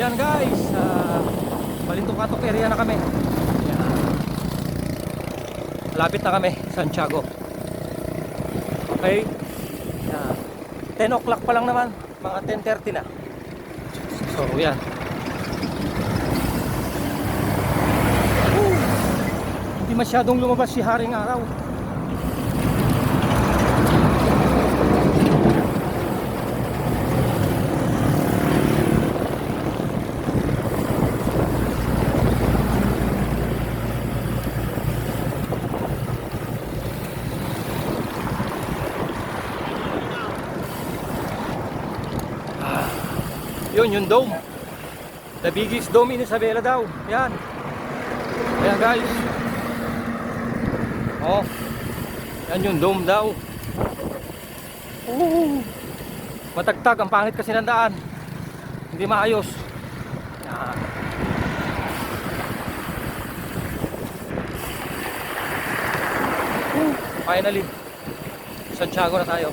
Yan guys, Balintong-Katok area na kami. Yan. Malapit na kami, Santiago. Okay. Yan. 10 o'clock pa lang naman, mga 10:30 na. So yan. Hindi masyadong lumabas si Haring Araw. Yun, yung dome. The biggest dome in Isabela daw. Yan. Ayan guys. Oh. Yan yung dome daw. Matagtag. Ang pangit kasi ng daan. Hindi maayos. Yan. Finally. Santiago na tayo.